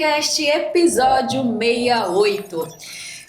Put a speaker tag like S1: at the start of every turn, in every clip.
S1: AgendaCast, episódio 68.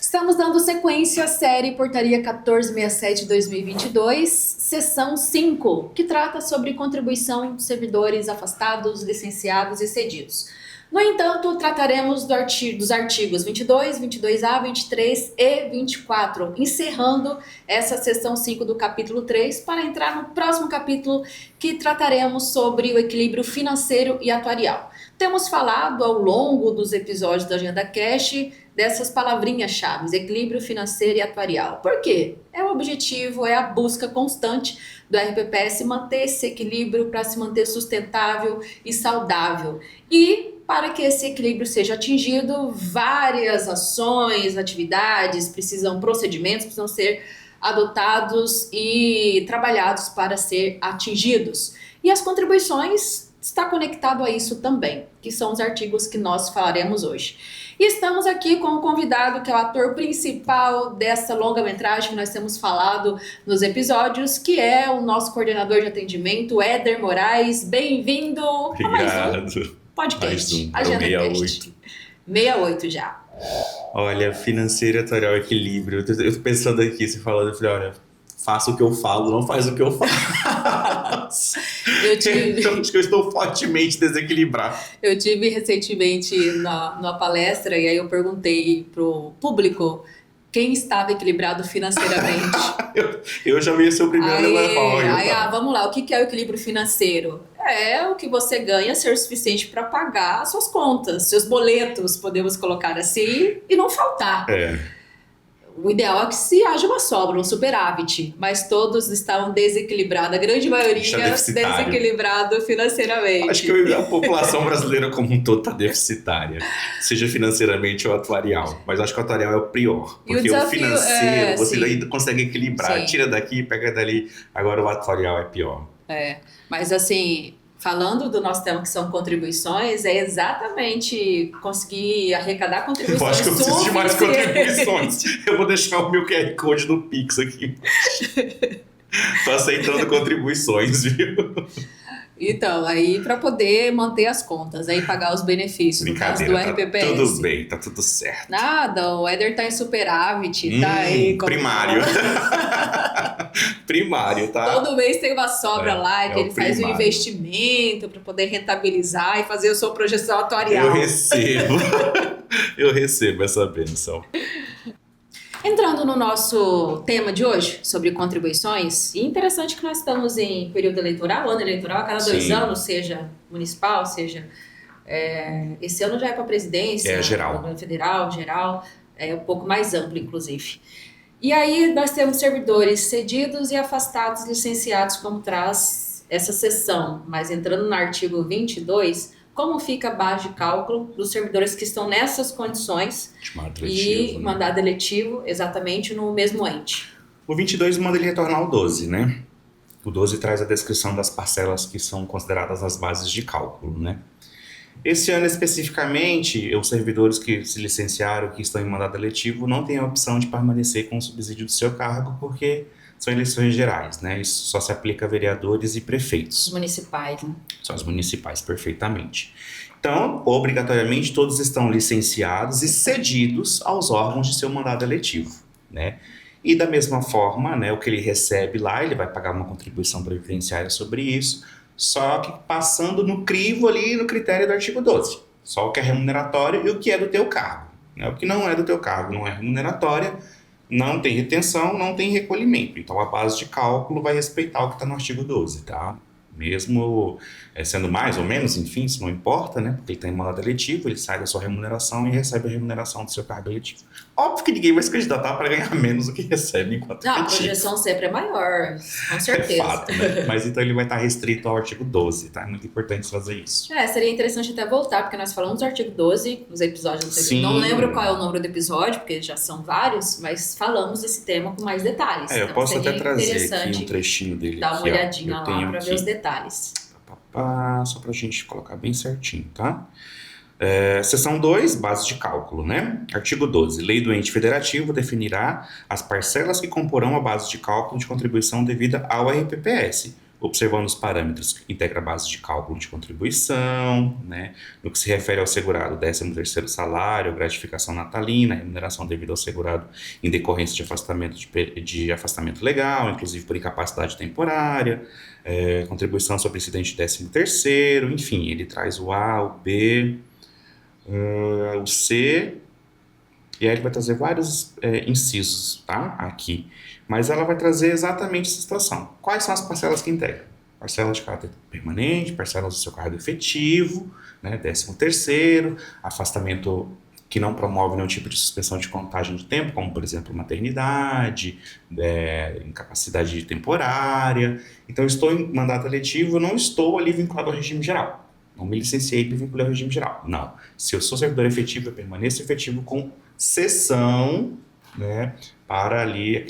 S1: Estamos dando sequência à série Portaria 1467-2022, sessão 5, que trata sobre contribuição de servidores afastados, licenciados e cedidos. No entanto, trataremos dos artigos 22, 22A, 23 e 24, encerrando essa sessão 5 do capítulo 3 para entrar no próximo capítulo que trataremos sobre o equilíbrio financeiro e atuarial. Temos falado ao longo dos episódios da AgendaCast dessas palavrinhas-chave, equilíbrio financeiro e atuarial. Por quê? O objetivo é a busca constante do RPPS manter esse equilíbrio para se manter sustentável e saudável. E para que esse equilíbrio seja atingido, várias ações, atividades, procedimentos precisam ser adotados e trabalhados para ser atingidos. E as contribuições está conectado a isso também, que são os artigos que nós falaremos hoje. E estamos aqui com um convidado que é o ator principal dessa longa-metragem que nós temos falado nos episódios, que é o nosso coordenador de atendimento, Éder Moraes. Bem-vindo!
S2: Obrigado.
S1: Podcast,
S2: mais um,
S1: AgendaCast. 68 já.
S2: Olha, financeiro, atuarial, equilíbrio. Eu tô pensando aqui, você falando, eu falei, olha, faça o que eu falo, não faz o que eu faço. Então, acho que eu estou fortemente desequilibrado.
S1: Eu tive recentemente numa palestra e aí eu perguntei pro público quem estava equilibrado financeiramente.
S2: eu já ia ser o primeiro a levar.
S1: Vamos lá, o que é o equilíbrio financeiro? É o que você ganha ser o suficiente para pagar as suas contas, seus boletos, podemos colocar assim, e não faltar. O ideal é que se haja uma sobra, um superávit, mas todos estavam desequilibrados, a grande maioria desequilibrado financeiramente.
S2: Acho que a população brasileira como um todo está deficitária, seja financeiramente ou atuarial, mas acho que o atuarial é o pior, porque o financeiro você ainda consegue equilibrar, sim. Tira daqui, pega dali, agora o atuarial é pior.
S1: Mas assim, falando do nosso tema que são contribuições, é exatamente conseguir arrecadar contribuições.
S2: Eu acho que eu preciso de mais contribuições. Eu vou deixar o meu QR Code do Pix aqui. Tô aceitando contribuições, viu?
S1: Então, aí para poder manter as contas, aí pagar os benefícios, no caso do RPPS.
S2: Tudo bem, tá tudo certo.
S1: Nada, o Éder tá em superávit, tá aí...
S2: Primário. Primário, tá?
S1: Todo mês tem uma sobra lá, que ele faz um investimento para poder rentabilizar e fazer a sua projeção atuarial.
S2: Eu recebo essa bênção.
S1: Entrando no nosso tema de hoje, sobre contribuições, e interessante que nós estamos em período eleitoral, ano eleitoral, a cada 2 anos, seja municipal, seja... esse ano já é para a presidência,
S2: geral.
S1: Governo federal, geral, um pouco mais amplo, inclusive. E aí nós temos servidores cedidos e afastados licenciados, como traz essa seção, mas entrando no artigo 22... como fica a base de cálculo dos servidores que estão nessas condições e mandado eletivo, exatamente no mesmo ente.
S2: O 22 manda ele retornar ao 12, né? O 12 traz a descrição das parcelas que são consideradas as bases de cálculo, né? Esse ano especificamente, os servidores que se licenciaram, que estão em mandado eletivo, não têm a opção de permanecer com o subsídio do seu cargo, porque são eleições gerais, né? Isso só se aplica a vereadores e prefeitos.
S1: Os municipais, né?
S2: São os municipais, perfeitamente. Então, obrigatoriamente, todos estão licenciados e cedidos aos órgãos de seu mandado eletivo, né? E da mesma forma, né, o que ele recebe lá, ele vai pagar uma contribuição previdenciária sobre isso, só que passando no crivo ali, no critério do artigo 12. Só o que é remuneratório e o que é do teu cargo, né? O que não é do teu cargo não é remuneratória, não tem retenção, não tem recolhimento. Então, a base de cálculo vai respeitar o que está no artigo 12, tá? Mesmo sendo mais ou menos, enfim, isso não importa, né? Porque ele está em mandado eletivo, ele sai da sua remuneração e recebe a remuneração do seu cargo eletivo. Óbvio que ninguém vai se candidatar para ganhar menos do que recebe enquanto eletivo.
S1: A projeção sempre é maior, com certeza.
S2: É fato, né? Mas então ele vai estar restrito ao artigo 12, tá? É muito importante fazer isso.
S1: Seria interessante até voltar, porque nós falamos do artigo 12, nos episódios anteriores. Não lembro qual é o número do episódio, porque já são vários, mas falamos desse tema com mais detalhes.
S2: Eu posso até trazer aqui um trechinho dele.
S1: Dar uma
S2: aqui,
S1: olhadinha lá para ver os detalhes.
S2: Só pra gente colocar bem certinho, tá? Seção 2, base de cálculo, né? Artigo 12. Lei do ente federativo definirá as parcelas que comporão a base de cálculo de contribuição devida ao RPPS, observando os parâmetros que integram a base de cálculo de contribuição, né? No que se refere ao segurado, 13º salário, gratificação natalina, remuneração devida ao segurado em decorrência de afastamento, de afastamento legal, inclusive por incapacidade temporária, contribuição sobre incidente de 13º, enfim, ele traz o A, o B, o C, e aí ele vai trazer vários incisos, tá? Aqui. Mas ela vai trazer exatamente essa situação. Quais são as parcelas que integram? Parcelas de caráter permanente, parcelas do seu cargo efetivo, né? 13º, afastamento que não promove nenhum tipo de suspensão de contagem de tempo, como, por exemplo, maternidade, incapacidade temporária. Então, eu estou em mandato eletivo, eu não estou ali vinculado ao regime geral. Não me licenciei e me vinculei ao regime geral. Não. Se eu sou servidor efetivo, eu permaneço efetivo com cessão, né, para ali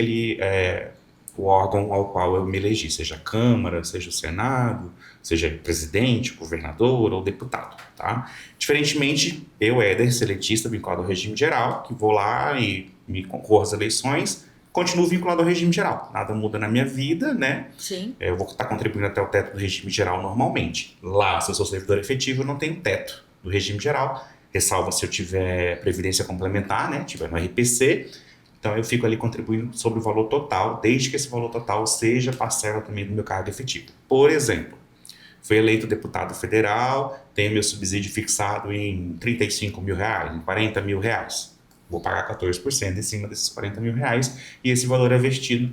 S2: o órgão ao qual eu me elegi, seja a Câmara, seja o Senado, seja presidente, governador ou deputado, tá? Diferentemente, eu, Éder, seletista, vinculado ao regime geral, que vou lá e me concorro às eleições, continuo vinculado ao regime geral. Nada muda na minha vida, né?
S1: Sim.
S2: Eu vou estar contribuindo até o teto do regime geral normalmente. Lá, se eu sou servidor efetivo, eu não tenho teto do regime geral, ressalva se eu tiver previdência complementar, né? Tiver no RPC, então eu fico ali contribuindo sobre o valor total, desde que esse valor total seja parcela também do meu cargo efetivo. Por exemplo, fui eleito deputado federal, tenho meu subsídio fixado em R$35 mil, em R$40 mil. Vou pagar 14% em cima desses R$40 mil e esse valor é vestido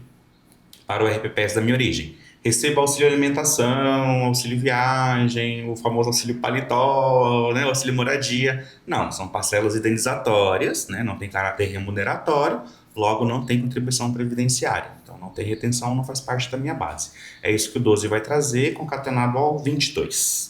S2: para o RPPS da minha origem. Recebo auxílio alimentação, auxílio viagem, o famoso auxílio paletó, né, auxílio moradia. Não, são parcelas indenizatórias, né, não tem caráter remuneratório, logo não tem contribuição previdenciária. Então não tem retenção, não faz parte da minha base. É isso que o 12 vai trazer, concatenado ao 22.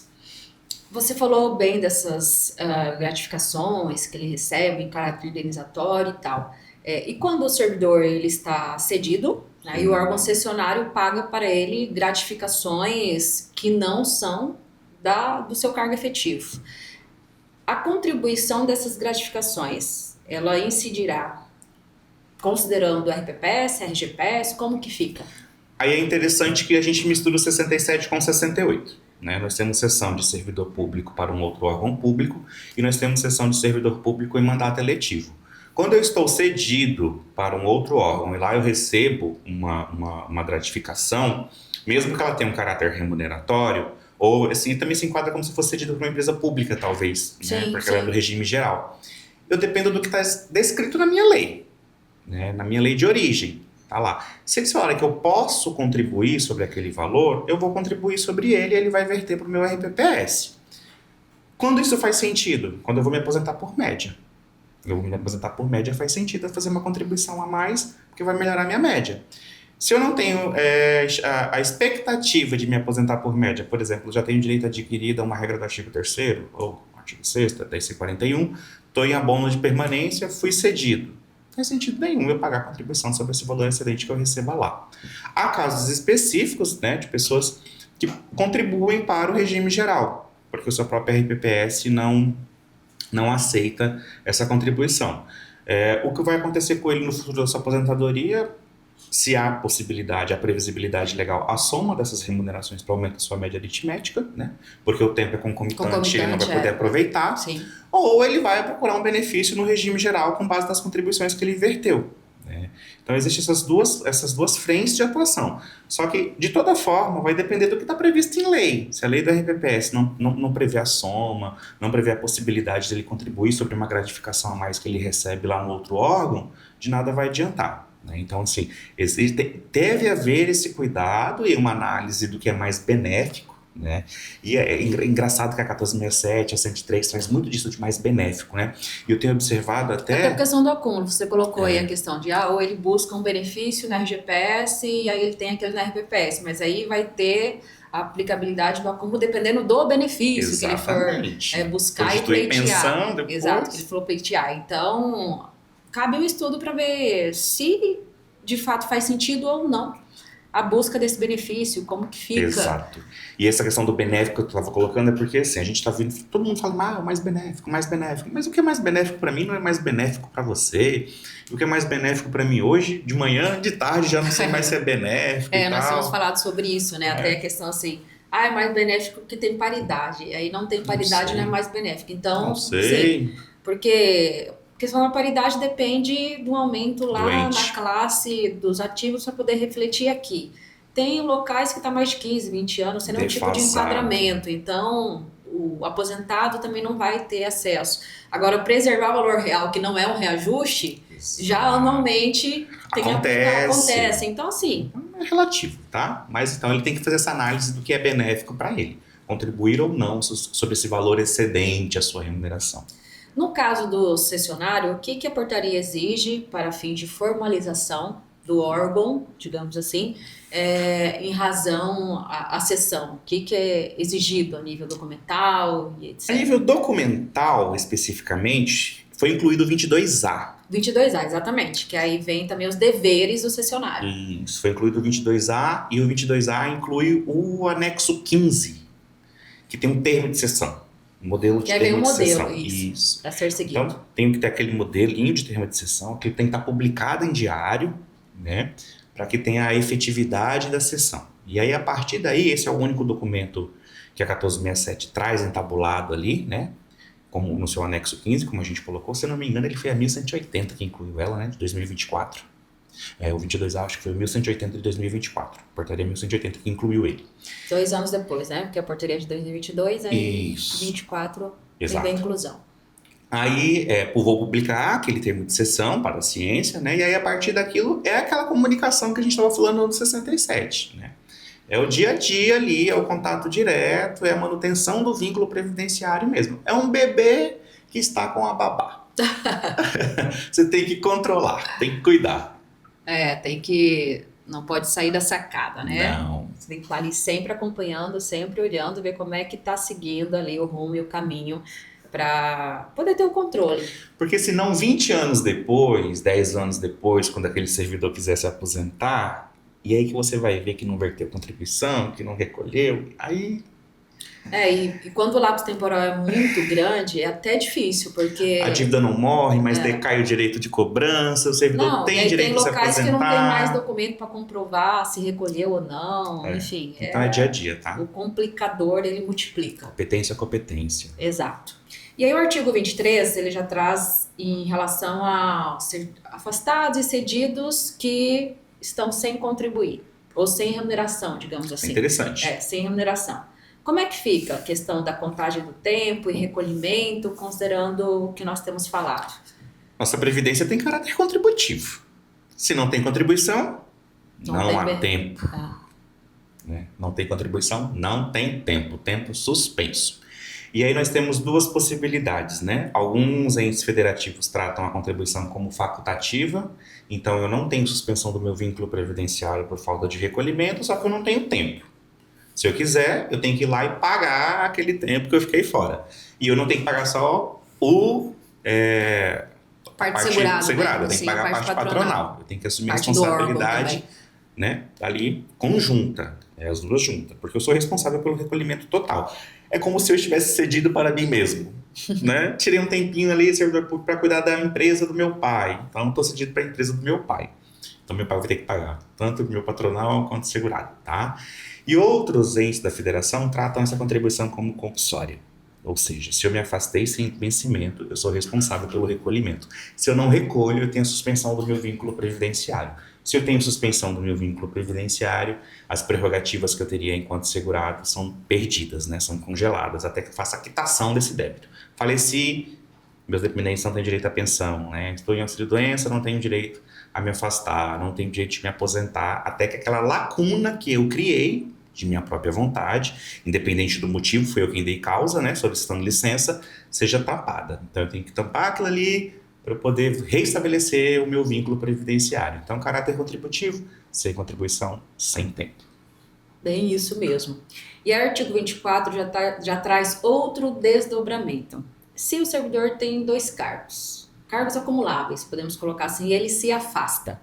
S1: Você falou bem dessas gratificações que ele recebe em caráter indenizatório e tal. E quando o servidor ele está cedido, né, e o órgão cessionário paga para ele gratificações que não são do seu cargo efetivo. A contribuição dessas gratificações, ela incidirá considerando o RPPS, RGPS, como que fica?
S2: Aí é interessante que a gente mistura o 67 com o 68. Né? Nós temos sessão de servidor público para um outro órgão público e nós temos sessão de servidor público em mandato eletivo. Quando eu estou cedido para um outro órgão e lá eu recebo uma gratificação, mesmo que ela tenha um caráter remuneratório, ou assim, também se enquadra como se fosse cedido para uma empresa pública, talvez,
S1: sim,
S2: né? Porque ela é do regime geral. Eu dependo do que está descrito na minha lei, né? Na minha lei de origem. Tá lá. Se eles falarem que eu posso contribuir sobre aquele valor, eu vou contribuir sobre ele e ele vai verter para o meu RPPS. Quando isso faz sentido? Quando eu vou me aposentar por média. Eu vou me aposentar por média, faz sentido eu fazer uma contribuição a mais, porque vai melhorar a minha média. Se eu não tenho a expectativa de me aposentar por média, por exemplo, já tenho direito adquirido a uma regra do artigo 3º, ou artigo 6º, 1041, estou em abono de permanência, fui cedido. Não faz sentido nenhum eu pagar contribuição sobre esse valor excedente que eu receba lá. Há casos específicos, né, de pessoas que contribuem para o regime geral, porque o seu próprio RPPS não aceita essa contribuição. O que vai acontecer com ele no futuro da sua aposentadoria, se há possibilidade, a previsibilidade legal, a soma dessas remunerações para aumentar a sua média aritmética, né? Porque o tempo é concomitante, ele não vai poder aproveitar.
S1: Sim.
S2: Ou ele vai procurar um benefício no regime geral com base nas contribuições que ele inverteu. Né? Então, existem essas duas frentes de atuação. Só que, de toda forma, vai depender do que está previsto em lei. Se a lei do RPPS não prevê a soma, não prevê a possibilidade de ele contribuir sobre uma gratificação a mais que ele recebe lá no outro órgão, de nada vai adiantar. Né? Então, assim, deve haver esse cuidado e uma análise do que é mais benéfico. Né? E é engraçado que a 1467, a 103 traz muito disso de mais benéfico, né? E eu tenho observado até
S1: a questão do acúmulo, você colocou aí a questão de ou ele busca um benefício na RGPS e aí ele tem aquele na RPPS, mas aí vai ter a aplicabilidade do acúmulo dependendo do benefício.
S2: Exatamente.
S1: Que ele for buscar e pleitear. Exato, que ele falou pleitear. Então, cabe um estudo para ver se de fato faz sentido ou não a busca desse benefício, como que fica.
S2: Exato. E essa questão do benéfico que eu estava colocando é porque, assim, a gente está vendo, todo mundo fala, o mais benéfico, mais benéfico. Mas o que é mais benéfico para mim não é mais benéfico para você. O que é mais benéfico para mim hoje, de manhã, de tarde, já não sei mais se é benéfico e
S1: Nós temos
S2: tal.
S1: falado sobre isso, né? Até a questão assim, é mais benéfico porque tem paridade. Aí não tem paridade, não é mais benéfico. Então,
S2: Não sei.
S1: porque a questão da paridade depende do aumento lá na
S2: Doente.
S1: classe dos ativos para poder refletir aqui. Tem locais que está mais de 15, 20 anos, sendo um tipo de
S2: Defasado.
S1: enquadramento. Então, o aposentado também não vai ter acesso. Agora, preservar o valor real, que não é um reajuste, já anualmente acontece. Então, assim,
S2: É relativo, tá? Mas então ele tem que fazer essa análise do que é benéfico para ele. Contribuir ou não sobre esse valor excedente à sua remuneração.
S1: no caso do cessionário, o que que a portaria exige para fins de formalização do órgão, digamos assim, em razão à cessão? O que que é exigido a nível documental e
S2: A
S1: etc.
S2: nível documental, especificamente, foi incluído o 22A.
S1: 22A, exatamente, que aí vem também os deveres do cessionário.
S2: Isso, foi incluído o 22A e o 22A inclui o anexo 15, que tem um termo de cessão. Um modelo de
S1: Que aí vem
S2: termo
S1: o
S2: de
S1: modelo,
S2: sessão.
S1: isso, para ser seguido.
S2: Então, tem que ter aquele modelinho de termo de sessão, que tem que estar publicado em diário, né? Para que tenha a efetividade da sessão. E aí, a partir daí, esse é o único documento que a 1467 traz entabulado ali, né? Como no seu anexo 15, como a gente colocou. Se eu não me engano, ele foi a 1180 que incluiu ela, né? De 2024. O 22A acho que foi 1180 de 2024. Portaria 1180 que incluiu ele.
S1: 2 anos depois, né? Porque a portaria é de 2022, aí
S2: Isso.
S1: 24
S2: Exato.
S1: teve a inclusão.
S2: Aí, eu vou publicar aquele termo de sessão para a ciência, né? E aí, a partir daquilo, é aquela comunicação que a gente estava falando no 67, né? É o dia a dia ali, é o contato direto, é a manutenção do vínculo previdenciário mesmo. É um bebê que está com a babá. Você tem que controlar, tem que cuidar.
S1: Tem que... Não pode sair da sacada, né?
S2: Não.
S1: Você tem que estar ali sempre acompanhando, sempre olhando, ver como é que está seguindo ali o rumo e o caminho para poder ter o controle.
S2: Porque senão 20 anos depois, 10 anos depois, quando aquele servidor quiser se aposentar, e aí que você vai ver que não verteu contribuição, que não recolheu, aí...
S1: E quando o lapso temporal é muito grande, é até difícil, porque...
S2: A dívida não morre, mas decai o direito de cobrança, o servidor tem direito de se aposentar.
S1: Tem locais que não tem mais documento para comprovar se recolheu ou não, enfim.
S2: Então é dia a dia, tá?
S1: O complicador, ele multiplica.
S2: Competência a competência.
S1: Exato. E aí o artigo 23, ele já traz em relação a afastados e cedidos que estão sem contribuir, ou sem remuneração, digamos assim.
S2: Interessante.
S1: Sem remuneração. Como é que fica a questão da contagem do tempo e recolhimento, considerando o que nós temos falado?
S2: Nossa Previdência tem caráter contributivo. Se não tem contribuição, não há tempo. Né? Não tem contribuição, não tem tempo. Tempo suspenso. E aí nós temos duas possibilidades, né? Alguns entes federativos tratam a contribuição como facultativa, então eu não tenho suspensão do meu vínculo previdenciário por falta de recolhimento, só que eu não tenho tempo. Se eu quiser, eu tenho que ir lá e pagar aquele tempo que eu fiquei fora. E eu não tenho que pagar só
S1: parte segurada,
S2: eu tenho que pagar a parte patronal. Eu tenho que assumir a responsabilidade, né, ali conjunta, as duas juntas, porque eu sou responsável pelo recolhimento total. É como se eu estivesse cedido para mim mesmo, né? Tirei um tempinho ali, servidor público, para cuidar da empresa do meu pai. Então, estou cedido para a empresa do meu pai. Então, meu pai vai ter que pagar tanto o meu patronal quanto o segurado, tá? E outros entes da federação tratam essa contribuição como compulsória. Ou seja, se eu me afastei sem vencimento, eu sou responsável pelo recolhimento. Se eu não recolho, eu tenho a suspensão do meu vínculo previdenciário. Se eu tenho suspensão do meu vínculo previdenciário, as prerrogativas que eu teria enquanto segurado são perdidas, né? São congeladas, até que eu faça a quitação desse débito. Faleci, meus dependentes não têm direito à pensão, né? Estou em auxílio-doença, não tenho direito a me afastar, não tenho direito de me aposentar, até que aquela lacuna que eu criei, de minha própria vontade, independente do motivo, foi eu quem dei causa, né, solicitando licença, seja tapada. Então eu tenho que tampar aquilo ali para eu poder reestabelecer o meu vínculo previdenciário. Então, caráter contributivo, sem contribuição, sem tempo.
S1: Bem isso mesmo. E o artigo 24 já traz outro desdobramento. Se o servidor tem 2 cargos acumuláveis, podemos colocar assim, e ele se afasta.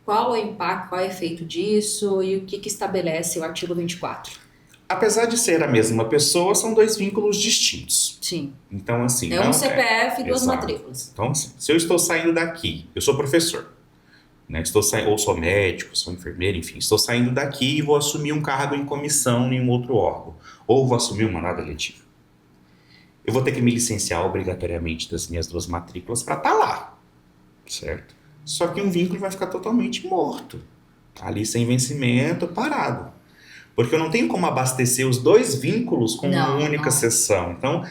S1: Qual é o impacto, qual é o efeito disso e o que estabelece o artigo 24?
S2: Apesar de ser a mesma pessoa, são dois vínculos distintos.
S1: Sim.
S2: Então, assim...
S1: É um CPF e duas
S2: exato.
S1: matrículas.
S2: Então, assim, se eu estou saindo daqui, eu sou professor, né? Ou sou médico, sou enfermeiro, enfim, estou saindo daqui e vou assumir um cargo em comissão em um outro órgão, ou vou assumir um mandado eletivo. Eu vou ter que me licenciar obrigatoriamente das minhas duas matrículas para estar lá, certo? Só que um vínculo vai ficar totalmente morto, ali sem vencimento, parado. Porque eu não tenho como abastecer os dois vínculos com uma única sessão. Então,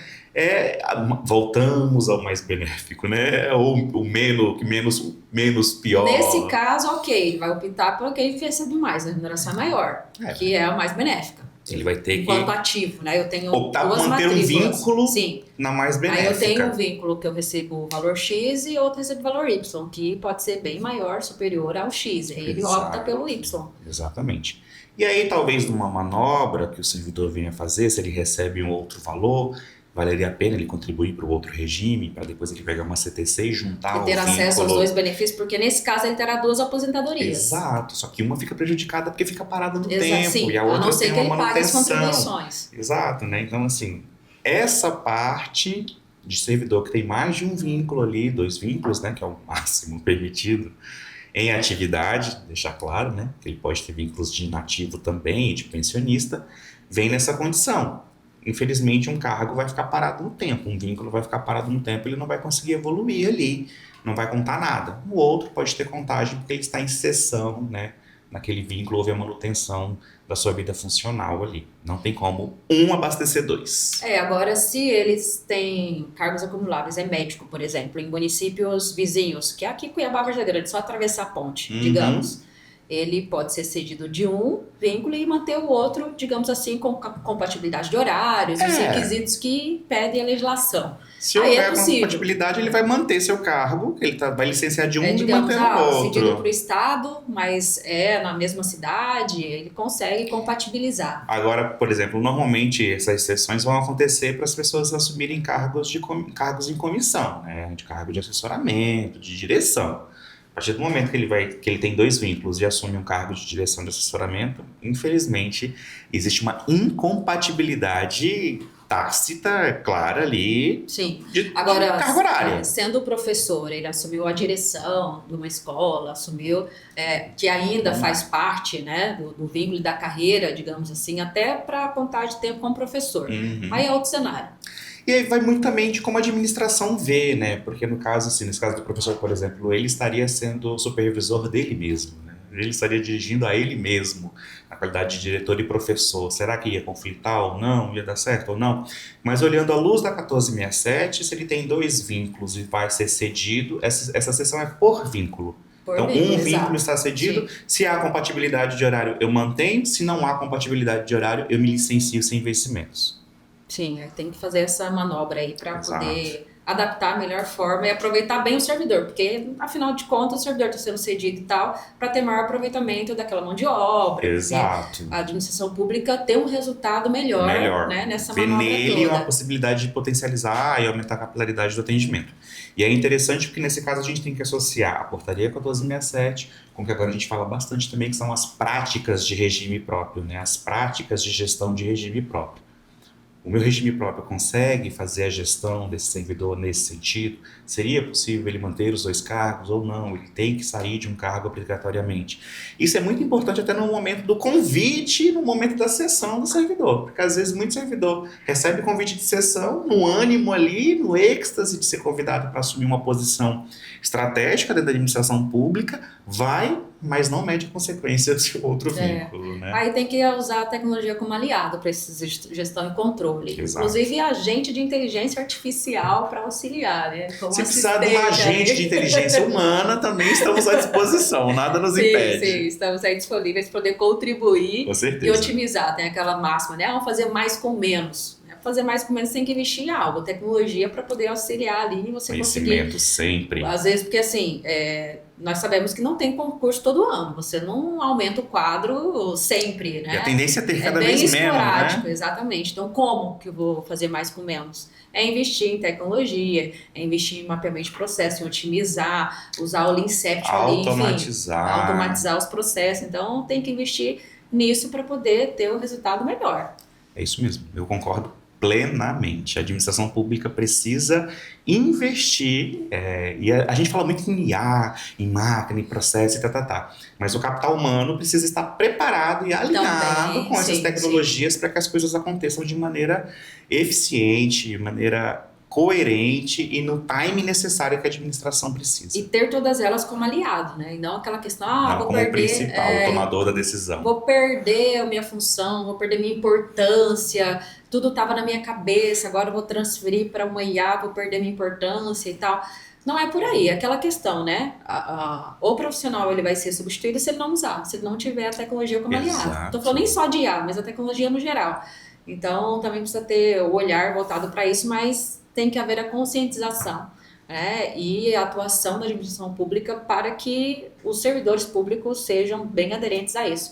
S2: voltamos ao mais benéfico, né? Ou o menos pior.
S1: Nesse caso, ok, vai optar por quem recebe mais, a remuneração é maior, que é a mais benéfica.
S2: Ele vai ter
S1: enquanto ativo, né? Eu tenho
S2: optar
S1: duas
S2: por manter
S1: matrículas.
S2: Um vínculo
S1: Sim.
S2: Na mais benéfica.
S1: Aí eu tenho um vínculo que eu recebo o valor X e outro recebo o valor Y, que pode ser bem maior, superior ao X. Aí ele opta pelo Y.
S2: Exatamente. E aí, talvez numa manobra que o servidor venha fazer, se ele recebe um outro valor, valeria a pena ele contribuir para o outro regime, para depois ele pegar uma CTC e juntar
S1: e ter acesso aos dois benefícios, porque nesse caso ele terá duas aposentadorias.
S2: Exato, só que uma fica prejudicada porque fica parada no tempo,
S1: sim,
S2: e a outra
S1: a não ser
S2: tem
S1: que
S2: uma
S1: ele pague as
S2: manutenção.
S1: contribuições.
S2: Exato, né? Então, assim, essa parte de servidor que tem mais de um vínculo ali, dois vínculos, né, que é o máximo permitido, em atividade, deixar claro, né, que ele pode ter vínculos de inativo também e de pensionista, vem nessa condição. Infelizmente, um cargo vai ficar parado no tempo, um vínculo vai ficar parado no tempo, ele não vai conseguir evoluir ali, não vai contar nada. O outro pode ter contagem porque ele está em cessão, né, naquele vínculo, houve a manutenção da sua vida funcional ali. Não tem como um abastecer dois.
S1: Agora, se eles têm cargos acumuláveis, é médico, por exemplo, em municípios vizinhos, que é aqui Cuiabá, Vargem Grande, só atravessar a ponte, digamos, ele pode ser cedido de um vínculo e manter o outro, digamos assim, com compatibilidade de horários, os requisitos que pedem a legislação.
S2: Se houver compatibilidade, ele vai manter seu cargo, ele vai licenciar de um e manter o outro.
S1: Cedido para o Estado, mas na mesma cidade, ele consegue compatibilizar.
S2: Agora, por exemplo, normalmente essas exceções vão acontecer para as pessoas assumirem cargos em comissão, né? De cargo de assessoramento, de direção. A partir do momento que ele tem dois vínculos e assume um cargo de direção de assessoramento, infelizmente, existe uma incompatibilidade tácita, clara ali.
S1: Sim.
S2: Agora, de carga horária.
S1: Sendo professor, ele assumiu a direção de uma escola, assumiu que ainda faz parte, né, do vínculo da carreira, digamos assim, até para contar de tempo como professor. Aí é outro cenário.
S2: E aí vai muito também de como a administração vê, né? Porque no caso, assim, nesse caso do professor, por exemplo, ele estaria sendo o supervisor dele mesmo, né? Ele estaria dirigindo a ele mesmo, na qualidade de diretor e professor. Será que ia conflitar ou não? Ia dar certo ou não? Mas olhando à luz da 1467, se ele tem dois vínculos e vai ser cedido, essa sessão é por vínculo. Então, um vínculo está cedido. Sim. Se há compatibilidade de horário, eu mantenho. Se não há compatibilidade de horário, eu me licencio sem vencimentos.
S1: Sim, tem que fazer essa manobra aí para poder adaptar a melhor forma e aproveitar bem o servidor, porque afinal de contas o servidor está sendo cedido e tal, para ter maior aproveitamento daquela mão de obra.
S2: Exato.
S1: A administração pública ter um resultado melhor. Né, nessa manobra
S2: nele
S1: toda.
S2: Uma possibilidade de potencializar e aumentar a capilaridade do atendimento. E é interessante porque nesse caso a gente tem que associar a portaria 1467 com o que agora a gente fala bastante também, que são as práticas de regime próprio, né? As práticas de gestão de regime próprio. O meu regime próprio consegue fazer a gestão desse servidor nesse sentido? Seria possível ele manter os dois cargos ou não? Ele tem que sair de um cargo obrigatoriamente. Isso é muito importante até no momento do convite, no momento da sessão do servidor. Porque às vezes muito servidor recebe convite de sessão, no ânimo ali, no êxtase de ser convidado para assumir uma posição estratégica dentro da administração pública, vai, mas não mede consequências de outro vínculo, né?
S1: Aí tem que usar a tecnologia como aliado para essa gestão e controle.
S2: Exato.
S1: Inclusive agente de inteligência artificial para auxiliar, né? Como
S2: se precisar de um agente de inteligência humana, também estamos à disposição, nada nos impede.
S1: Sim, estamos aí disponíveis para poder contribuir
S2: com certeza.
S1: E otimizar. Tem aquela máxima, né? Vamos fazer mais com menos. fazer mais com menos, tem que investir em algo, tecnologia para poder auxiliar ali e você conseguir.
S2: Conhecimento sempre.
S1: Às vezes, porque assim, nós sabemos que não tem concurso todo ano, você não aumenta o quadro sempre, né?
S2: E a tendência é ter cada
S1: bem
S2: vez menos,
S1: esporádico,
S2: né?
S1: exatamente. Então, como que eu vou fazer mais com menos? É investir em tecnologia, é investir em mapeamento de processo, em otimizar, usar o Lean Inception ali, enfim, automatizar os processos. Então, tem que investir nisso para poder ter um resultado melhor.
S2: É isso mesmo, eu concordo plenamente. A administração pública precisa investir, e a gente fala muito em IA, em máquina, em processo e mas o capital humano precisa estar preparado e alinhado
S1: Também,
S2: com essas tecnologias para que as coisas aconteçam de maneira eficiente, de maneira coerente e no time necessário que a administração precisa.
S1: E ter todas elas como aliado, né? E não aquela questão,
S2: não
S1: vou
S2: como
S1: perder,
S2: principal, o tomador da decisão.
S1: Vou perder a minha função, vou perder minha importância, tudo estava na minha cabeça, agora eu vou transferir para uma IA, vou perder minha importância e tal. Não é por aí, é aquela questão, né? O profissional ele vai ser substituído se ele não usar, se ele não tiver a tecnologia como aliado. Não estou falando nem só de IA, mas a tecnologia no geral. Então, também precisa ter o olhar voltado para isso, mas tem que haver a conscientização, né, e a atuação da administração pública para que os servidores públicos sejam bem aderentes a isso.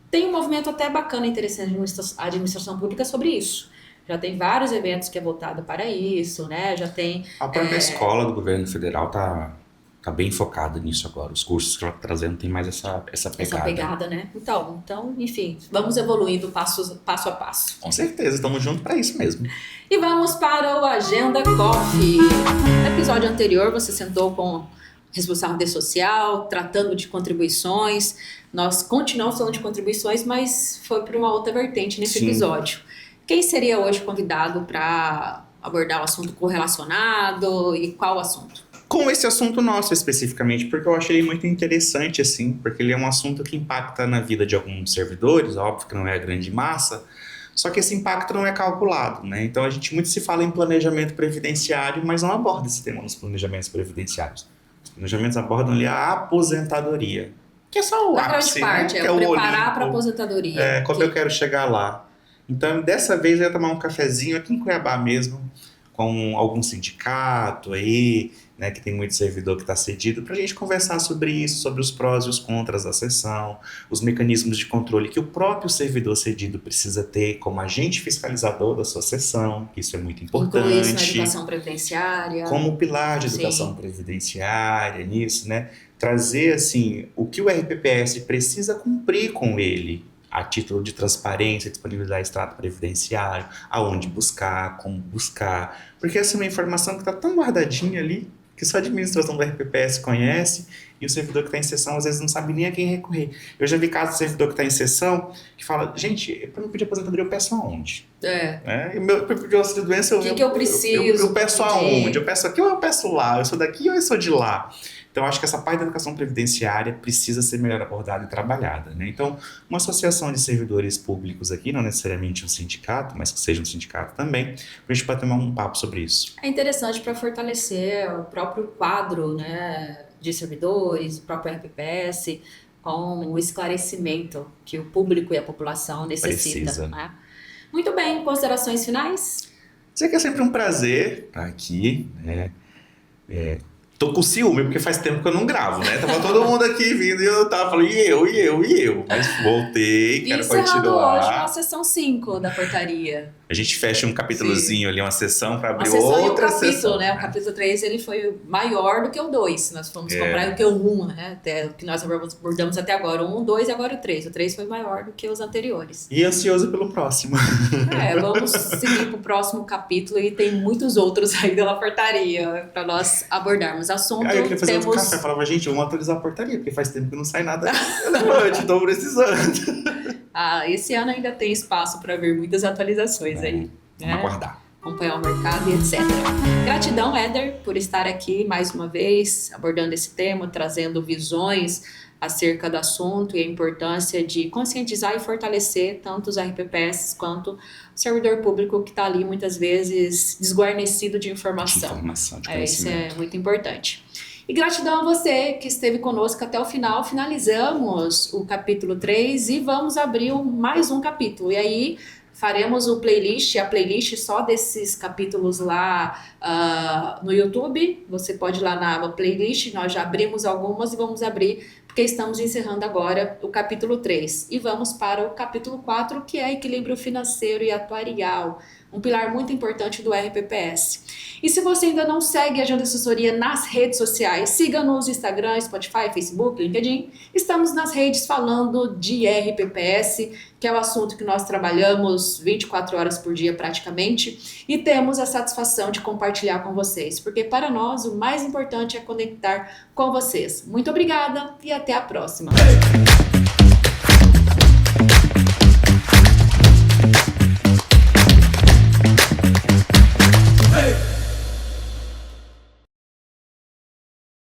S1: Tem um movimento até bacana, interessante a administração pública sobre isso. Já tem vários eventos que é voltado para isso, né? Já tem...
S2: A própria escola do governo federal está bem focada nisso agora. Os cursos que ela está trazendo tem mais essa pegada.
S1: Essa pegada, né? Então, enfim, vamos evoluindo passo a passo.
S2: Com certeza, estamos juntos para isso mesmo.
S1: E vamos para o Agenda Coffee. No episódio anterior, você sentou com responsabilidade social, tratando de contribuições. Nós continuamos falando de contribuições, mas foi para uma outra vertente nesse episódio. Quem seria hoje convidado para abordar o assunto correlacionado e qual assunto?
S2: Com esse assunto nosso especificamente, porque eu achei muito interessante, assim, porque ele é um assunto que impacta na vida de alguns servidores, óbvio que não é a grande massa, só que esse impacto não é calculado, né? Então a gente muito se fala em planejamento previdenciário, mas não aborda esse tema nos planejamentos previdenciários. Os planejamentos abordam ali a aposentadoria, que é só o ápice,
S1: grande parte,
S2: né?
S1: é o preparar para a aposentadoria.
S2: Quando eu quero chegar lá. Então, dessa vez eu ia tomar um cafezinho aqui em Cuiabá mesmo, com algum sindicato aí, né, que tem muito servidor que está cedido, para a gente conversar sobre isso, sobre os prós e os contras da sessão, os mecanismos de controle que o próprio servidor cedido precisa ter como agente fiscalizador da sua sessão, que isso é muito importante.
S1: Inclui isso na educação previdenciária.
S2: Como pilar de educação previdenciária, nisso, né? Trazer, assim, o que o RPPS precisa cumprir com ele, a título de transparência, disponibilidade de extrato previdenciário, aonde buscar, como buscar. Porque essa é uma informação que está tão guardadinha ali, que só a administração do RPPS conhece, e o servidor que está em sessão às vezes não sabe nem a quem recorrer. Eu já vi casos de servidor que está em sessão que fala, gente, para me pedir aposentadoria eu peço aonde? Para pedir auxílio doença
S1: o que eu preciso?
S2: Eu peço aonde? Eu peço aqui ou eu peço lá? Eu sou daqui ou eu sou de lá? Então, acho que essa parte da educação previdenciária precisa ser melhor abordada e trabalhada, né? Então, uma associação de servidores públicos aqui, não necessariamente um sindicato, mas que seja um sindicato também, para a gente bater um papo sobre isso.
S1: É interessante para fortalecer o próprio quadro, né, de servidores, o próprio RPPS, com o esclarecimento que o público e a população necessitam. Né? Muito bem, considerações finais?
S2: Sei que é sempre um prazer estar aqui, né? Tô com ciúme, porque faz tempo que eu não gravo, né? Tava todo mundo aqui vindo e eu tava falando, e eu? Mas voltei, quero continuar.
S1: Hoje uma sessão 5 da portaria.
S2: A gente fecha um capítulozinho ali, uma sessão para abrir
S1: outra
S2: sessão.
S1: Né? O capítulo 3 ele foi maior do que o 2. Nós fomos comprar do que o 1, né? Até o que nós abordamos até agora. O 1, o 2 e agora o 3. O 3 foi maior do que os anteriores.
S2: E ansioso pelo próximo.
S1: Vamos seguir pro próximo capítulo e tem muitos outros aí da portaria para nós abordarmos. Assunto,
S2: eu queria fazer outro café. Eu falava, gente, vamos atualizar a portaria, porque faz tempo que não sai nada. Eu te tô precisando.
S1: Esse ano ainda tem espaço para ver muitas atualizações aí.
S2: Vamos aguardar.
S1: Acompanhar o mercado e etc. Gratidão, Éder, por estar aqui mais uma vez, abordando esse tema, trazendo visões acerca do assunto e a importância de conscientizar e fortalecer tanto os RPPS quanto o servidor público que está ali muitas vezes desguarnecido de informação. Isso é muito importante. E gratidão a você que esteve conosco até o final. Finalizamos o capítulo 3 e vamos abrir mais um capítulo. E aí faremos a playlist só desses capítulos lá no YouTube. Você pode ir lá na aba playlist, nós já abrimos algumas e vamos abrir, porque estamos encerrando agora o capítulo 3. E vamos para o capítulo 4, que é equilíbrio financeiro e atuarial, um pilar muito importante do RPPS. E se você ainda não segue a Agenda Assessoria nas redes sociais, siga-nos no Instagram, Spotify, Facebook, LinkedIn. Estamos nas redes falando de RPPS, que é o assunto que nós trabalhamos 24 horas por dia praticamente, e temos a satisfação de compartilhar com vocês, porque para nós o mais importante é conectar com vocês. Muito obrigada e até a próxima!